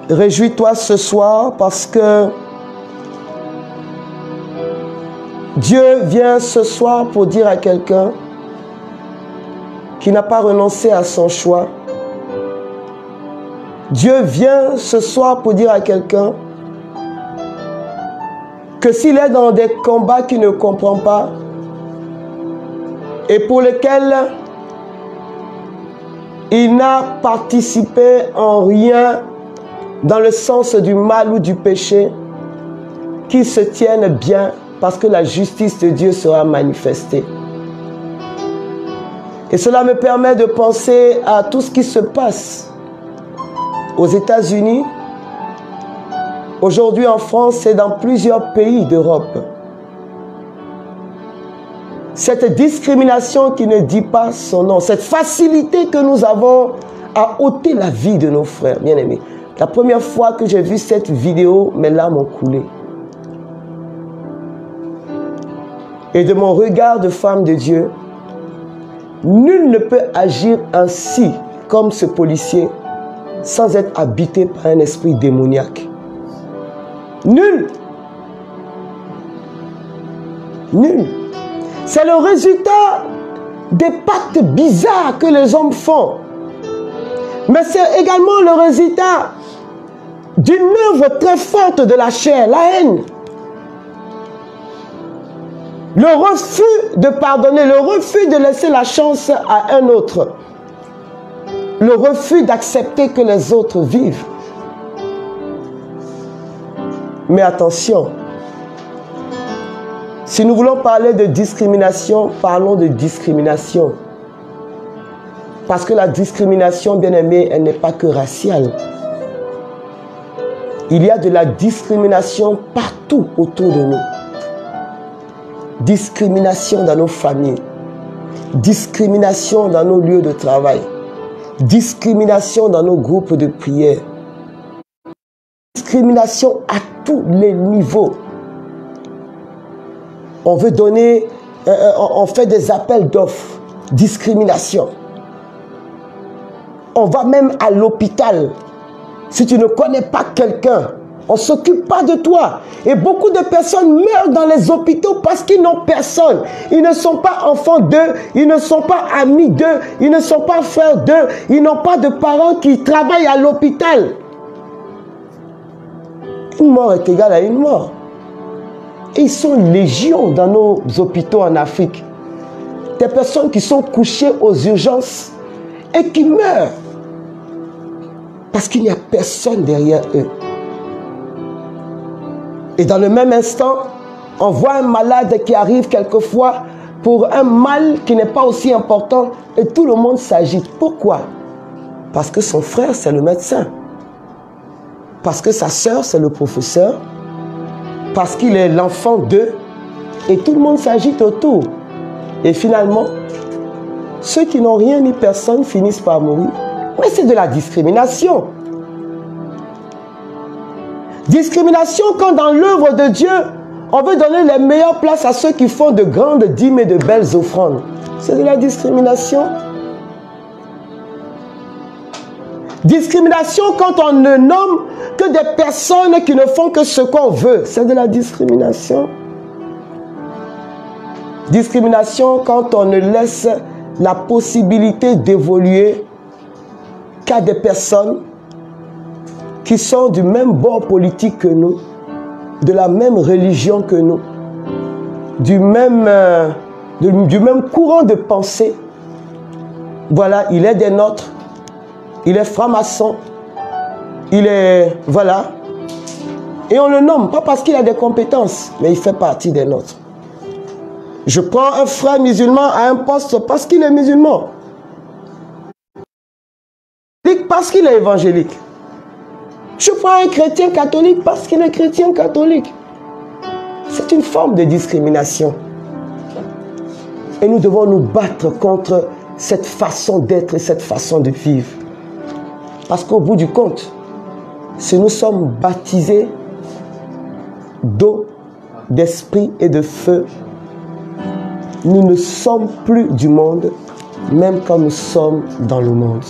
réjouis-toi ce soir parce que Dieu vient ce soir pour dire à quelqu'un qui n'a pas renoncé à son choix. Dieu vient ce soir pour dire à quelqu'un que s'il est dans des combats qu'il ne comprend pas et pour lesquels il n'a participé en rien dans le sens du mal ou du péché, qu'il se tienne bien parce que la justice de Dieu sera manifestée. Et cela me permet de penser à tout ce qui se passe aux États-Unis, aujourd'hui en France et dans plusieurs pays d'Europe. Cette discrimination qui ne dit pas son nom, cette facilité que nous avons à ôter la vie de nos frères, bien-aimés. La première fois que j'ai vu cette vidéo, mes larmes ont coulé. Et de mon regard de femme de Dieu, nul ne peut agir ainsi comme ce policier sans être habité par un esprit démoniaque. Nul. Nul. C'est le résultat des pactes bizarres que les hommes font. Mais c'est également le résultat d'une œuvre très forte de la chair, la haine. Le refus de pardonner, le refus de laisser la chance à un autre. Le refus d'accepter que les autres vivent. Mais attention, si nous voulons parler de discrimination, parlons de discrimination. Parce que la discrimination, bien aimée, elle n'est pas que raciale. Il y a de la discrimination partout autour de nous. Discrimination dans nos familles. Discrimination dans nos lieux de travail. Discrimination dans nos groupes de prière. Discrimination à tous les niveaux. On veut donner, on fait des appels d'offres. Discrimination. On va même à l'hôpital. Si tu ne connais pas quelqu'un, on ne s'occupe pas de toi. Et beaucoup de personnes meurent dans les hôpitaux parce qu'ils n'ont personne. Ils ne sont pas enfants d'eux, ils ne sont pas amis d'eux, ils ne sont pas frères d'eux, ils n'ont pas de parents qui travaillent à l'hôpital. Une mort est égale à une mort. Et ils sont légions dans nos hôpitaux en Afrique. Des personnes qui sont couchées aux urgences et qui meurent parce qu'il n'y a personne derrière eux. Et dans le même instant, on voit un malade qui arrive quelquefois pour un mal qui n'est pas aussi important et tout le monde s'agite. Pourquoi? Parce que son frère, c'est le médecin. Parce que sa sœur, c'est le professeur. Parce qu'il est l'enfant d'eux. Et tout le monde s'agite autour. Et finalement, ceux qui n'ont rien ni personne finissent par mourir. Mais c'est de la discrimination. Discrimination quand dans l'œuvre de Dieu, on veut donner les meilleures places à ceux qui font de grandes dîmes et de belles offrandes. C'est de la discrimination. Discrimination quand on ne nomme que des personnes qui ne font que ce qu'on veut. C'est de la discrimination. Discrimination quand on ne laisse la possibilité d'évoluer qu'à des personnes qui sont du même bord politique que nous, de la même religion que nous, du même courant de pensée. Voilà, il est des nôtres, il est franc-maçon, il est... Voilà. Et on le nomme, pas parce qu'il a des compétences, mais il fait partie des nôtres. Je prends un frère musulman à un poste parce qu'il est musulman. Parce qu'il est évangélique. Je prends un chrétien catholique parce qu'il est chrétien catholique. C'est une forme de discrimination. Et nous devons nous battre contre cette façon d'être et cette façon de vivre. Parce qu'au bout du compte, si nous sommes baptisés d'eau, d'esprit et de feu, nous ne sommes plus du monde, même quand nous sommes dans le monde.